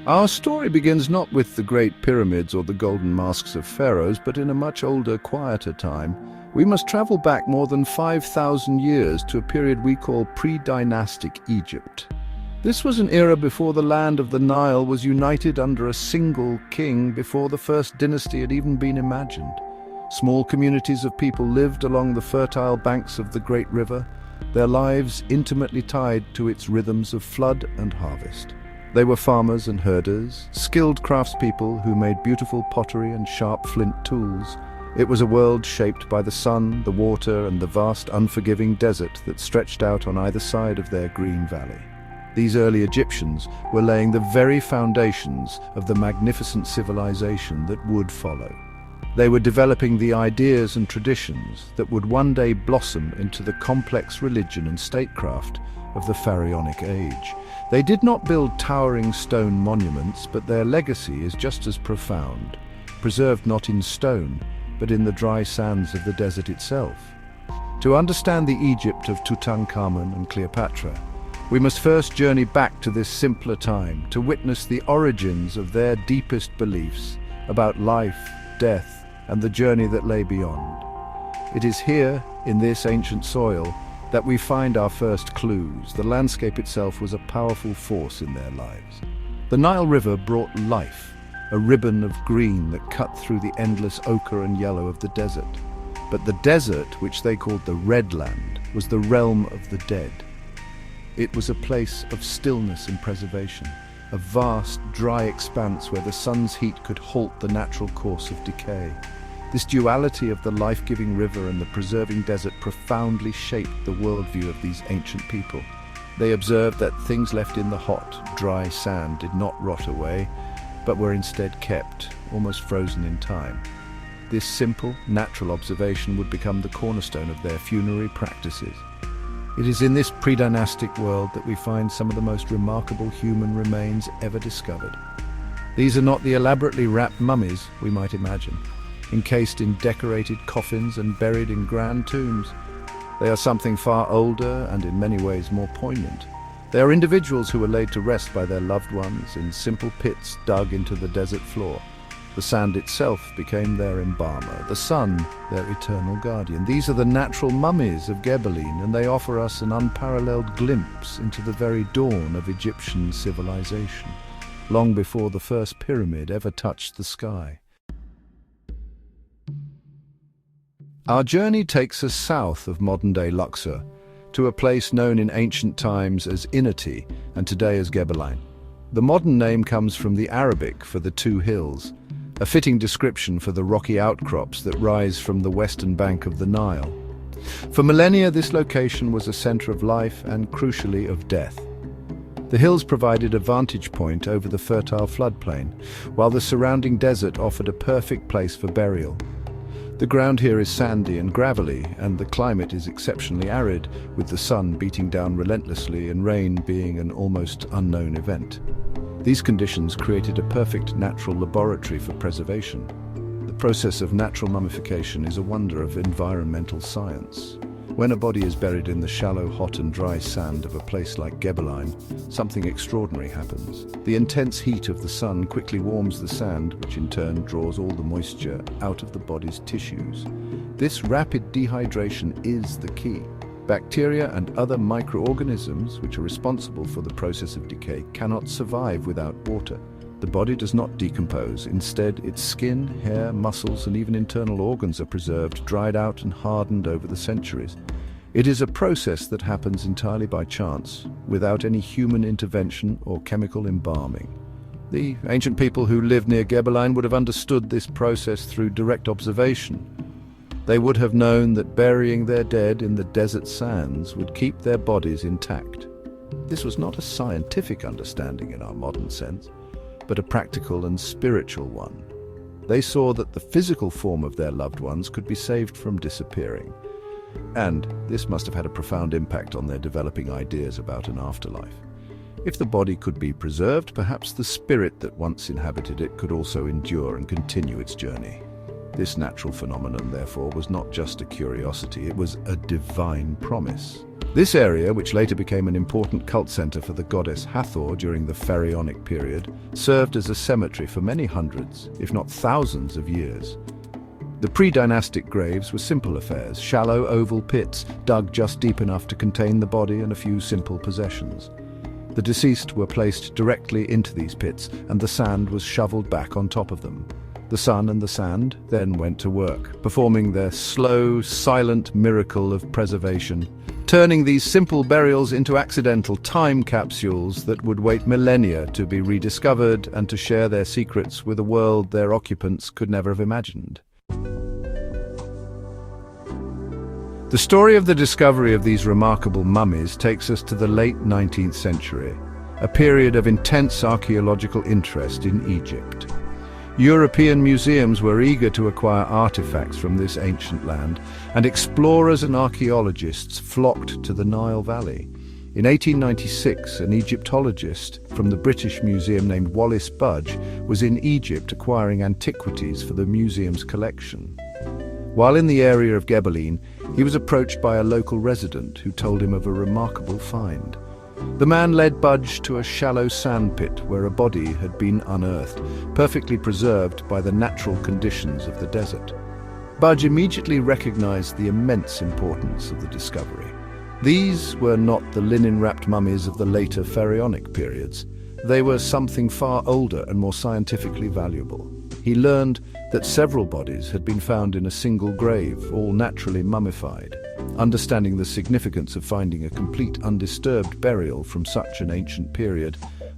Our story begins not with the Great Pyramids or the golden masks of pharaohs, but in a much older, quieter time. We must travel back more than 5,000 years to a period we call pre-dynastic Egypt. This was an era before the land of the Nile was united under a single king, before the first dynasty had even been imagined. Small communities of people lived along the fertile banks of the great river, their lives intimately tied to its rhythms of flood and harvest. They were farmers and herders, skilled craftspeople who made beautiful pottery and sharp flint tools. It was a world shaped by the sun, the water, and the vast unforgiving desert that stretched out on either side of their green valley. These early Egyptians were laying the very foundations of the magnificent civilization that would follow. They were developing the ideas and traditions that would one day blossom into the complex religion and statecraft of the pharaonic age. They did not build towering stone monuments, but their legacy is just as profound, preserved not in stone, but in the dry sands of the desert itself. To understand the Egypt of Tutankhamun and Cleopatra, we must first journey back to this simpler time, to witness the origins of their deepest beliefs about life, death, and the journey that lay beyond. It is here, in this ancient soil, that we find our first clues. The landscape itself was a powerful force in their lives. The Nile River brought life, a ribbon of green that cut through the endless ochre and yellow of the desert. But the desert, which they called the Red Land, was the realm of the dead. It was a place of stillness and preservation, a vast, dry expanse where the sun's heat could halt the natural course of decay. This duality of the life-giving river and the preserving desert profoundly shaped the worldview of these ancient people. They observed that things left in the hot, dry sand did not rot away, but were instead kept, almost frozen in time. This simple, natural observation would become the cornerstone of their funerary practices. It is in this pre-dynastic world that we find some of the most remarkable human remains ever discovered. These are not the elaborately wrapped mummies we might imagine, encased in decorated coffins and buried in grand tombs. They are something far older and in many ways more poignant. They are individuals who were laid to rest by their loved ones in simple pits dug into the desert floor. The sand itself became their embalmer, the sun their eternal guardian. These are the natural mummies of Gebelein, and they offer us an unparalleled glimpse into the very dawn of Egyptian civilization, long before the first pyramid ever touched the sky. Our journey takes us south of modern-day Luxor, to a place known in ancient times as Inati and today as Gebelein. The modern name comes from the Arabic for the two hills, a fitting description for the rocky outcrops that rise from the western bank of the Nile. For millennia, this location was a center of life and, crucially, of death. The hills provided a vantage point over the fertile floodplain, while the surrounding desert offered a perfect place for burial. The ground here is sandy and gravelly, and the climate is exceptionally arid, with the sun beating down relentlessly and rain being an almost unknown event. These conditions created a perfect natural laboratory for preservation. The process of natural mummification is a wonder of environmental science. When a body is buried in the shallow, hot and dry sand of a place like Gebelein, something extraordinary happens. The intense heat of the sun quickly warms the sand, which in turn draws all the moisture out of the body's tissues. This rapid dehydration is the key. Bacteria and other microorganisms, which are responsible for the process of decay, cannot survive without water. The body does not decompose. Instead, its skin, hair, muscles, and even internal organs are preserved, dried out, and hardened over the centuries. It is a process that happens entirely by chance, without any human intervention or chemical embalming. The ancient people who lived near Gebelein would have understood this process through direct observation. They would have known that burying their dead in the desert sands would keep their bodies intact. This was not a scientific understanding in our modern sense, but a practical and spiritual one. They saw that the physical form of their loved ones could be saved from disappearing. And this must have had a profound impact on their developing ideas about an afterlife. If the body could be preserved, perhaps the spirit that once inhabited it could also endure and continue its journey. This natural phenomenon, therefore, was not just a curiosity, it was a divine promise. This area, which later became an important cult center for the goddess Hathor during the Pharaonic period, served as a cemetery for many hundreds, if not thousands of years. The pre-dynastic graves were simple affairs, shallow oval pits dug just deep enough to contain the body and a few simple possessions. The deceased were placed directly into these pits, and the sand was shoveled back on top of them. The sun and the sand then went to work, performing their slow, silent miracle of preservation, turning these simple burials into accidental time capsules that would wait millennia to be rediscovered and to share their secrets with a world their occupants could never have imagined. The story of the discovery of these remarkable mummies takes us to the late 19th century, a period of intense archaeological interest in Egypt. European museums were eager to acquire artifacts from this ancient land, and explorers and archaeologists flocked to the Nile Valley. In 1896, an Egyptologist from the British Museum named Wallace Budge was in Egypt acquiring antiquities for the museum's collection. While in the area of Gebelein, he was approached by a local resident who told him of a remarkable find. The man led Budge to a shallow sandpit where a body had been unearthed, perfectly preserved by the natural conditions of the desert. Budge immediately recognized the immense importance of the discovery. These were not the linen-wrapped mummies of the later Pharaonic periods. They were something far older and more scientifically valuable. He learned that several bodies had been found in a single grave, all naturally mummified. Understanding the significance of finding a complete undisturbed burial from such an ancient period,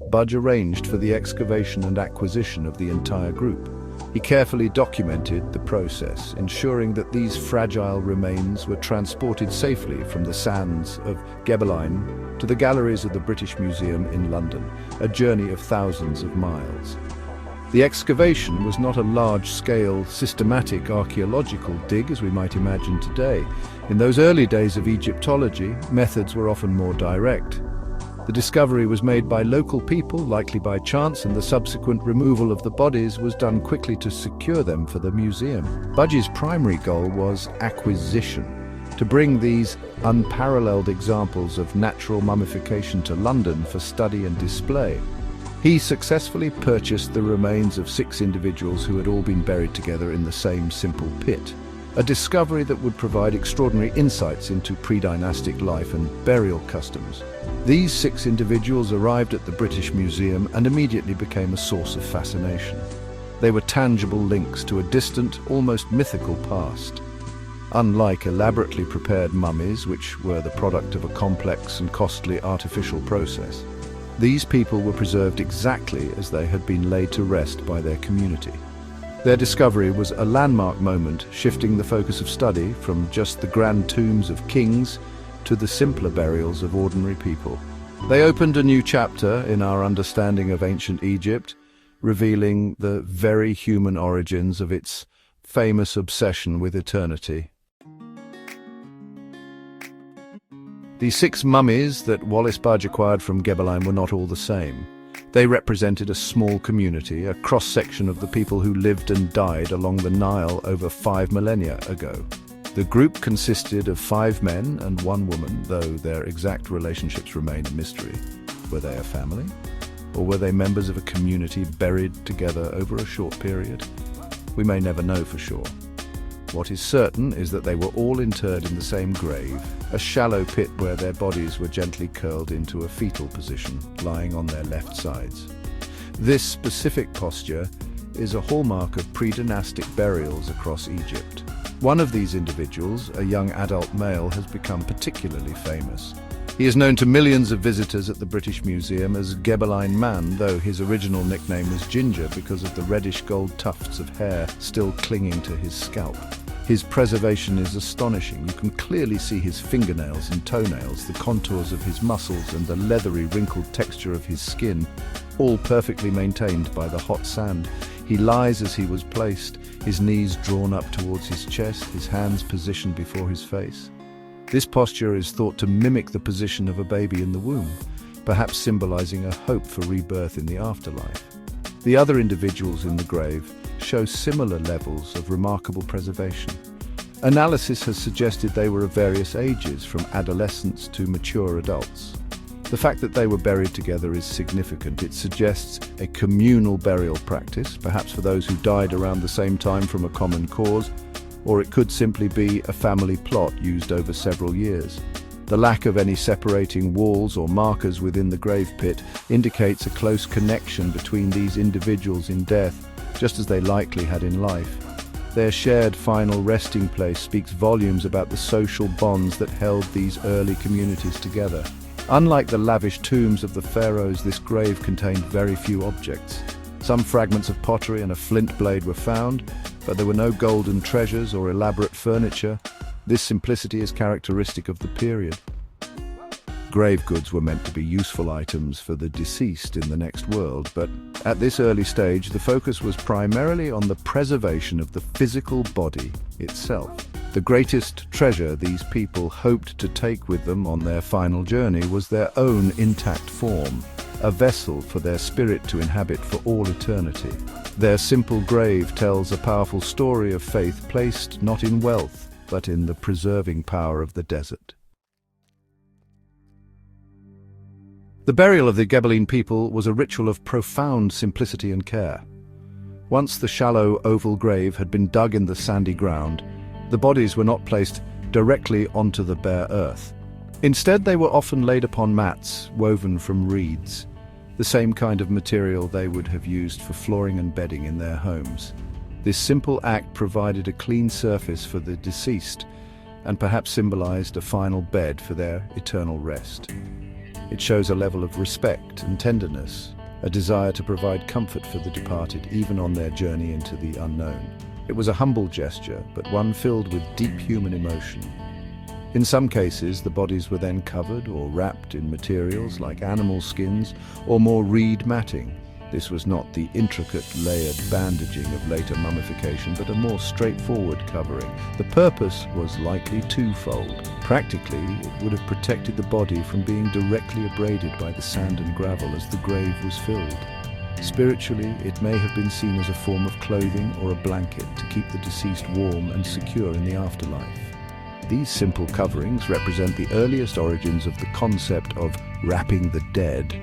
Budge arranged for the excavation and acquisition of the entire group. He carefully documented the process, ensuring that these fragile remains were transported safely from the sands of Gebelein to the galleries of the British Museum in London, a journey of thousands of miles. The excavation was not a large-scale, systematic archaeological dig as we might imagine today. In those early days of Egyptology, methods were often more direct. The discovery was made by local people, likely by chance, and the subsequent removal of the bodies was done quickly to secure them for the museum. Budge's primary goal was acquisition, to bring these unparalleled examples of natural mummification to London for study and display. He successfully purchased the remains of 6 individuals who had all been buried together in the same simple pit, a discovery that would provide extraordinary insights into pre-dynastic life and burial customs. These 6 individuals arrived at the British Museum and immediately became a source of fascination. They were tangible links to a distant, almost mythical past. Unlike elaborately prepared mummies, which were the product of a complex and costly artificial process, these people were preserved exactly as they had been laid to rest by their community. Their discovery was a landmark moment, shifting the focus of study from just the grand tombs of kings to the simpler burials of ordinary people. They opened a new chapter in our understanding of ancient Egypt, revealing the very human origins of its famous obsession with eternity. The 6 mummies that Wallace Budge acquired from Gebelein were not all the same. They represented a small community, a cross-section of the people who lived and died along the Nile over 5 millennia ago. The group consisted of 5 men and 1 woman, though their exact relationships remain a mystery. Were they a family? Or were they members of a community buried together over a short period? We may never know for sure. What is certain is that they were all interred in the same grave, a shallow pit where their bodies were gently curled into a fetal position, lying on their left sides. This specific posture is a hallmark of pre-dynastic burials across Egypt. One of these individuals, a young adult male, has become particularly famous. He is known to millions of visitors at the British Museum as Gebelein Man, though his original nickname was Ginger because of the reddish-gold tufts of hair still clinging to his scalp. His preservation is astonishing. You can clearly see his fingernails and toenails, the contours of his muscles and the leathery, wrinkled texture of his skin, all perfectly maintained by the hot sand. He lies as he was placed, his knees drawn up towards his chest, his hands positioned before his face. This posture is thought to mimic the position of a baby in the womb, perhaps symbolizing a hope for rebirth in the afterlife. The other individuals in the grave show similar levels of remarkable preservation. Analysis has suggested they were of various ages, from adolescents to mature adults. The fact that they were buried together is significant. It suggests a communal burial practice, perhaps for those who died around the same time from a common cause, or it could simply be a family plot used over several years. The lack of any separating walls or markers within the grave pit indicates a close connection between these individuals in death, just as they likely had in life. Their shared final resting place speaks volumes about the social bonds that held these early communities together. Unlike the lavish tombs of the pharaohs, this grave contained very few objects. Some fragments of pottery and a flint blade were found, but there were no golden treasures or elaborate furniture. This simplicity is characteristic of the period. Grave goods were meant to be useful items for the deceased in the next world, but at this early stage, the focus was primarily on the preservation of the physical body itself. The greatest treasure these people hoped to take with them on their final journey was their own intact form, a vessel for their spirit to inhabit for all eternity. Their simple grave tells a powerful story of faith placed not in wealth, but in the preserving power of the desert. The burial of the Gebelein people was a ritual of profound simplicity and care. Once the shallow oval grave had been dug in the sandy ground, the bodies were not placed directly onto the bare earth. Instead, they were often laid upon mats woven from reeds, the same kind of material they would have used for flooring and bedding in their homes. This simple act provided a clean surface for the deceased and perhaps symbolized a final bed for their eternal rest. It shows a level of respect and tenderness, a desire to provide comfort for the departed even on their journey into the unknown. It was a humble gesture, but one filled with deep human emotion. In some cases, the bodies were then covered or wrapped in materials like animal skins or more reed matting. This was not the intricate layered bandaging of later mummification, but a more straightforward covering. The purpose was likely twofold. Practically, it would have protected the body from being directly abraded by the sand and gravel as the grave was filled. Spiritually, it may have been seen as a form of clothing or a blanket to keep the deceased warm and secure in the afterlife. These simple coverings represent the earliest origins of the concept of wrapping the dead,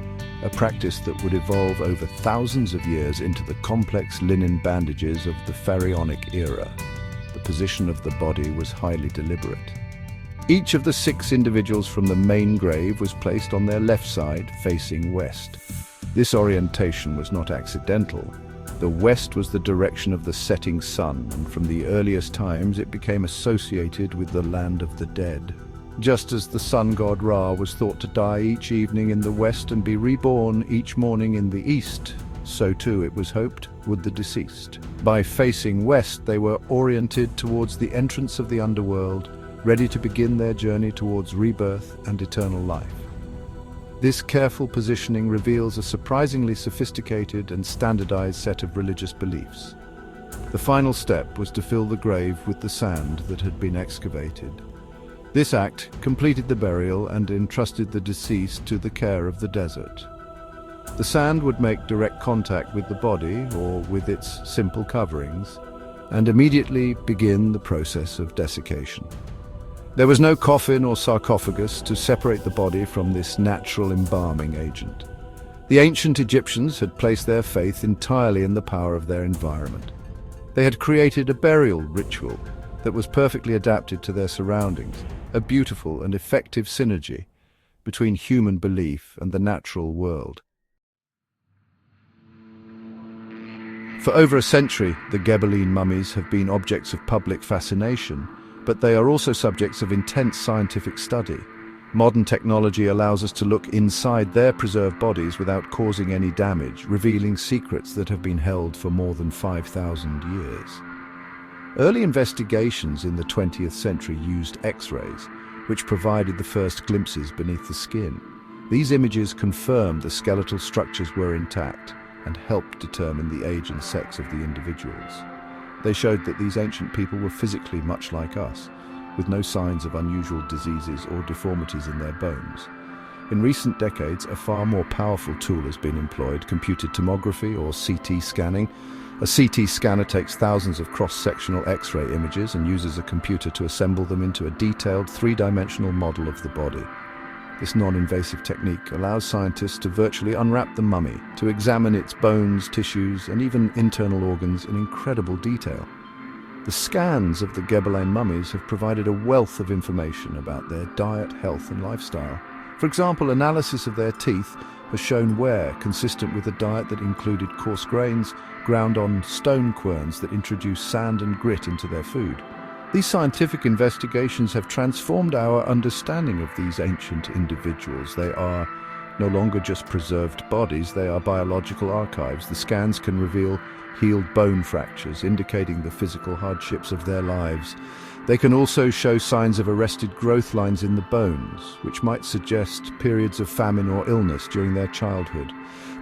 a practice that would evolve over thousands of years into the complex linen bandages of the pharaonic era. The position of the body was highly deliberate. Each of the 6 individuals from the main grave was placed on their left side, facing west. This orientation was not accidental. The west was the direction of the setting sun, and from the earliest times it became associated with the land of the dead. Just as the sun god Ra was thought to die each evening in the west and be reborn each morning in the east, so too, it was hoped, would the deceased. By facing west, they were oriented towards the entrance of the underworld, ready to begin their journey towards rebirth and eternal life. This careful positioning reveals a surprisingly sophisticated and standardized set of religious beliefs. The final step was to fill the grave with the sand that had been excavated. This act completed the burial and entrusted the deceased to the care of the desert. The sand would make direct contact with the body, or with its simple coverings, and immediately begin the process of desiccation. There was no coffin or sarcophagus to separate the body from this natural embalming agent. The ancient Egyptians had placed their faith entirely in the power of their environment. They had created a burial ritual that was perfectly adapted to their surroundings, a beautiful and effective synergy between human belief and the natural world. For over a century, the Gebelein mummies have been objects of public fascination, but they are also subjects of intense scientific study. Modern technology allows us to look inside their preserved bodies without causing any damage, revealing secrets that have been held for more than 5,000 years. Early investigations in the 20th century used X-rays, which provided the first glimpses beneath the skin. These images confirmed the skeletal structures were intact and helped determine the age and sex of the individuals. They showed that these ancient people were physically much like us, with no signs of unusual diseases or deformities in their bones. In recent decades, a far more powerful tool has been employed: computed tomography or CT scanning. A CT scanner takes thousands of cross-sectional X-ray images and uses a computer to assemble them into a detailed three-dimensional model of the body. This non-invasive technique allows scientists to virtually unwrap the mummy, to examine its bones, tissues, and even internal organs in incredible detail. The scans of the Gebelein mummies have provided a wealth of information about their diet, health, and lifestyle. For example, analysis of their teeth has shown wear consistent with a diet that included coarse grains ground on stone querns that introduce sand and grit into their food. These scientific investigations have transformed our understanding of these ancient individuals. They are no longer just preserved bodies, they are biological archives. The scans can reveal healed bone fractures, indicating the physical hardships of their lives. They can also show signs of arrested growth lines in the bones, which might suggest periods of famine or illness during their childhood.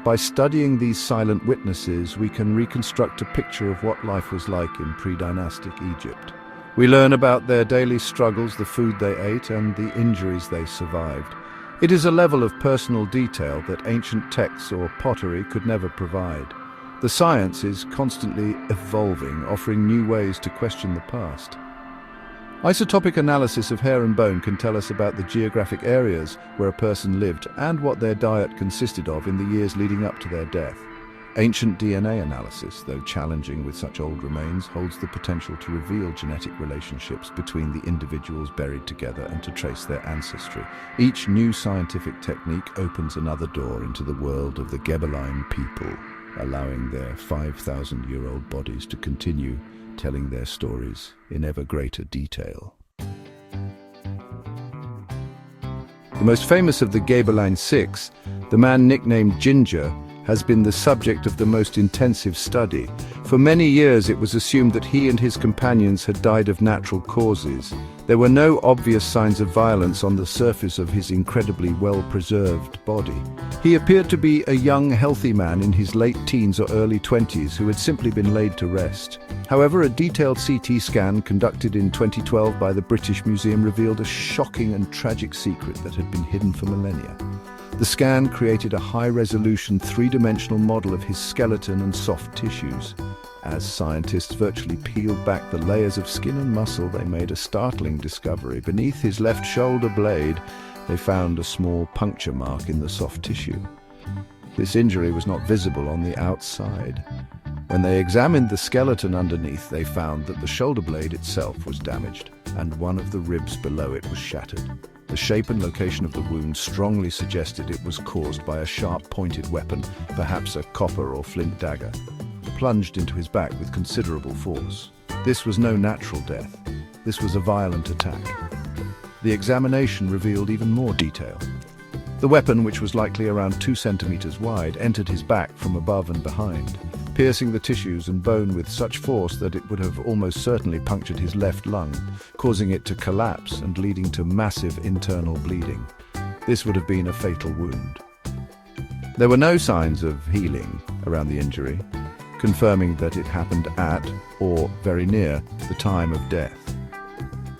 By studying these silent witnesses, we can reconstruct a picture of what life was like in pre-dynastic Egypt. We learn about their daily struggles, the food they ate, and the injuries they survived. It is a level of personal detail that ancient texts or pottery could never provide. The science is constantly evolving, offering new ways to question the past. Isotopic analysis of hair and bone can tell us about the geographic areas where a person lived and what their diet consisted of in the years leading up to their death. Ancient DNA analysis, though challenging with such old remains, holds the potential to reveal genetic relationships between the individuals buried together and to trace their ancestry. Each new scientific technique opens another door into the world of the Gebelein people, allowing their 5,000-year-old bodies to continue telling their stories in ever greater detail. The most famous of the Gebelein Six, the man nicknamed Ginger, has been the subject of the most intensive study. For many years it was assumed that he and his companions had died of natural causes. There were no obvious signs of violence on the surface of his incredibly well-preserved body. He appeared to be a young, healthy man in his late teens or early 20s who had simply been laid to rest. However, a detailed CT scan conducted in 2012 by the British Museum revealed a shocking and tragic secret that had been hidden for millennia. The scan created a high-resolution, three-dimensional model of his skeleton and soft tissues. As scientists virtually peeled back the layers of skin and muscle, they made a startling discovery. Beneath his left shoulder blade, they found a small puncture mark in the soft tissue. This injury was not visible on the outside. When they examined the skeleton underneath, they found that the shoulder blade itself was damaged, and one of the ribs below it was shattered. The shape and location of the wound strongly suggested it was caused by a sharp-pointed weapon, perhaps a copper or flint dagger, plunged into his back with considerable force. This was no natural death. This was a violent attack. The examination revealed even more detail. The weapon, which was likely around 2 centimeters wide, entered his back from above and behind, piercing the tissues and bone with such force that it would have almost certainly punctured his left lung, causing it to collapse and leading to massive internal bleeding. This would have been a fatal wound. There were no signs of healing around the injury, confirming that it happened at, or very near, the time of death.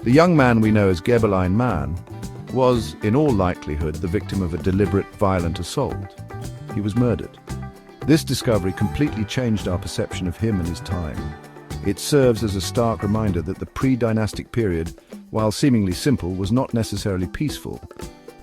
The young man we know as Gebelein Man was, in all likelihood, the victim of a deliberate, violent assault. He was murdered. This discovery completely changed our perception of him and his time. It serves as a stark reminder that the pre-dynastic period, while seemingly simple, was not necessarily peaceful.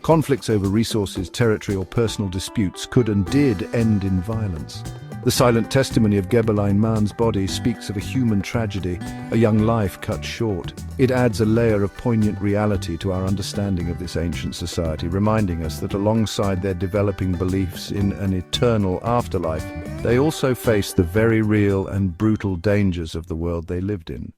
Conflicts over resources, territory, or personal disputes could and did end in violence. The silent testimony of Gebelein Man's body speaks of a human tragedy, a young life cut short. It adds a layer of poignant reality to our understanding of this ancient society, reminding us that alongside their developing beliefs in an eternal afterlife, they also faced the very real and brutal dangers of the world they lived in.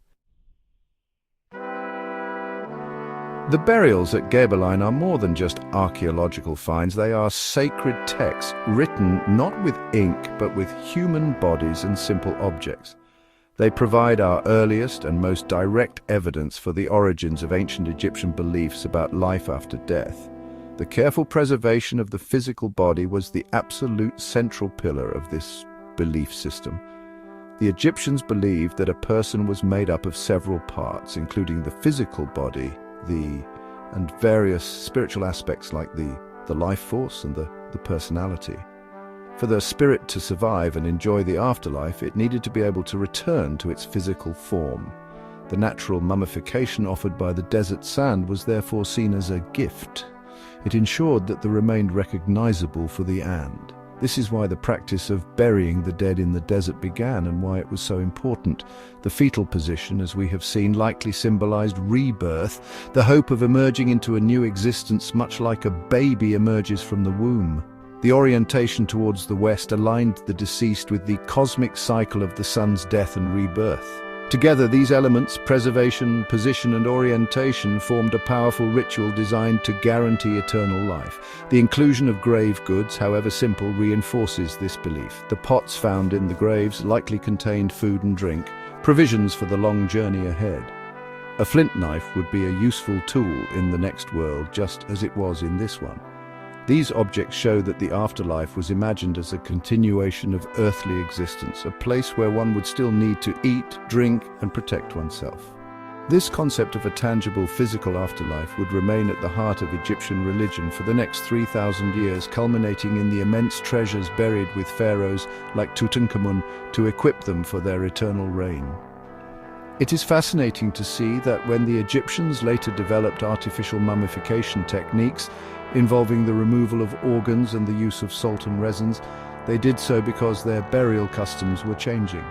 The burials at Gebelein are more than just archaeological finds. They are sacred texts, written not with ink, but with human bodies and simple objects. They provide our earliest and most direct evidence for the origins of ancient Egyptian beliefs about life after death. The careful preservation of the physical body was the absolute central pillar of this belief system. The Egyptians believed that a person was made up of several parts, including the physical body, and various spiritual aspects like the the life force and the personality. For the spirit to survive and enjoy the afterlife, it needed to be able to return to its physical form. The natural mummification offered by the desert sand was therefore seen as a gift. It ensured that they remained recognizable for the and. This is why the practice of burying the dead in the desert began and why it was so important. The fetal position, as we have seen, likely symbolized rebirth, the hope of emerging into a new existence, much like a baby emerges from the womb. The orientation towards the west aligned the deceased with the cosmic cycle of the sun's death and rebirth. Together, these elements, preservation, position, and orientation, formed a powerful ritual designed to guarantee eternal life. The inclusion of grave goods, however simple, reinforces this belief. The pots found in the graves likely contained food and drink, provisions for the long journey ahead. A flint knife would be a useful tool in the next world, just as it was in this one. These objects show that the afterlife was imagined as a continuation of earthly existence, a place where one would still need to eat, drink, and protect oneself. This concept of a tangible physical afterlife would remain at the heart of Egyptian religion for the next 3,000 years, culminating in the immense treasures buried with pharaohs like Tutankhamun to equip them for their eternal reign. It is fascinating to see that when the Egyptians later developed artificial mummification techniques, involving the removal of organs and the use of salt and resins, they did so because their burial customs were changing.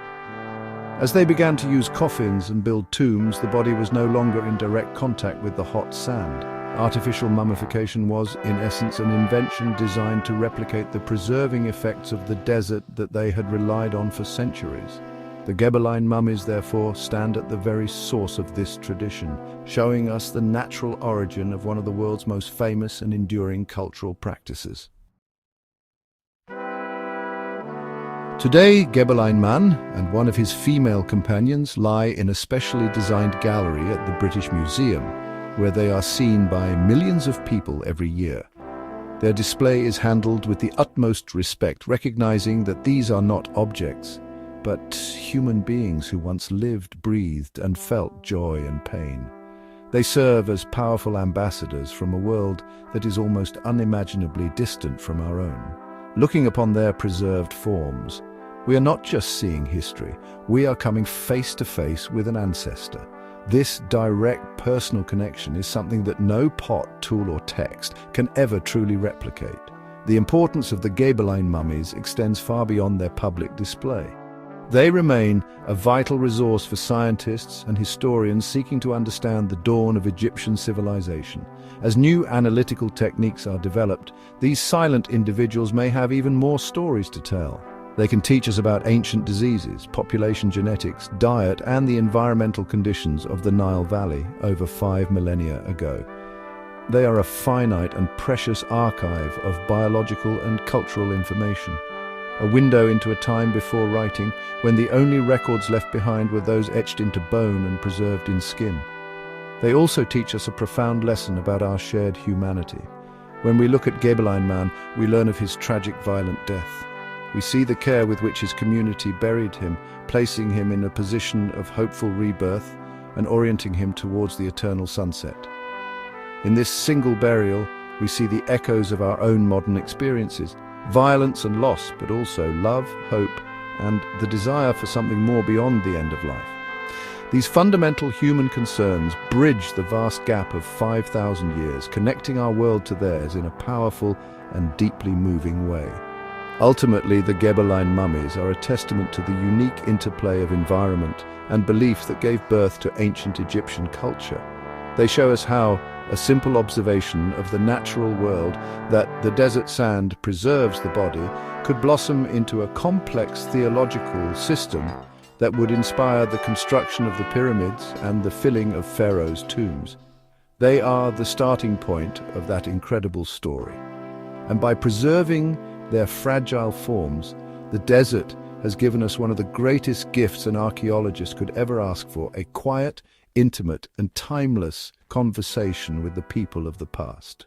As they began to use coffins and build tombs, the body was no longer in direct contact with the hot sand. Artificial mummification was, in essence, an invention designed to replicate the preserving effects of the desert that they had relied on for centuries. The Gebelein mummies, therefore, stand at the very source of this tradition, showing us the natural origin of one of the world's most famous and enduring cultural practices. Today, Gebelein Man and one of his female companions lie in a specially designed gallery at the British Museum, where they are seen by millions of people every year. Their display is handled with the utmost respect, recognizing that these are not objects, but human beings who once lived, breathed, and felt joy and pain. They serve as powerful ambassadors from a world that is almost unimaginably distant from our own. Looking upon their preserved forms, we are not just seeing history, we are coming face to face with an ancestor. This direct personal connection is something that no pot, tool, or text can ever truly replicate. The importance of the Gebelein mummies extends far beyond their public display. They remain a vital resource for scientists and historians seeking to understand the dawn of Egyptian civilization. As new analytical techniques are developed, these silent individuals may have even more stories to tell. They can teach us about ancient diseases, population genetics, diet, and the environmental conditions of the Nile Valley over 5 millennia ago. They are a finite and precious archive of biological and cultural information. A window into a time before writing, when the only records left behind were those etched into bone and preserved in skin. They also teach us a profound lesson about our shared humanity. When we look at Gebelein Man, we learn of his tragic, violent death. We see the care with which his community buried him, placing him in a position of hopeful rebirth and orienting him towards the eternal sunset. In this single burial, we see the echoes of our own modern experiences. Violence and loss, but also love, hope, and the desire for something more beyond the end of life. These fundamental human concerns bridge the vast gap of 5,000 years, connecting our world to theirs in a powerful and deeply moving way. Ultimately, the Gebelein mummies are a testament to the unique interplay of environment and belief that gave birth to ancient Egyptian culture. They show us how a simple observation of the natural world, that the desert sand preserves the body, could blossom into a complex theological system that would inspire the construction of the pyramids and the filling of pharaohs' tombs. They are the starting point of that incredible story. And by preserving their fragile forms, the desert has given us one of the greatest gifts an archaeologist could ever ask for: a quiet, intimate, and timeless conversation with the people of the past.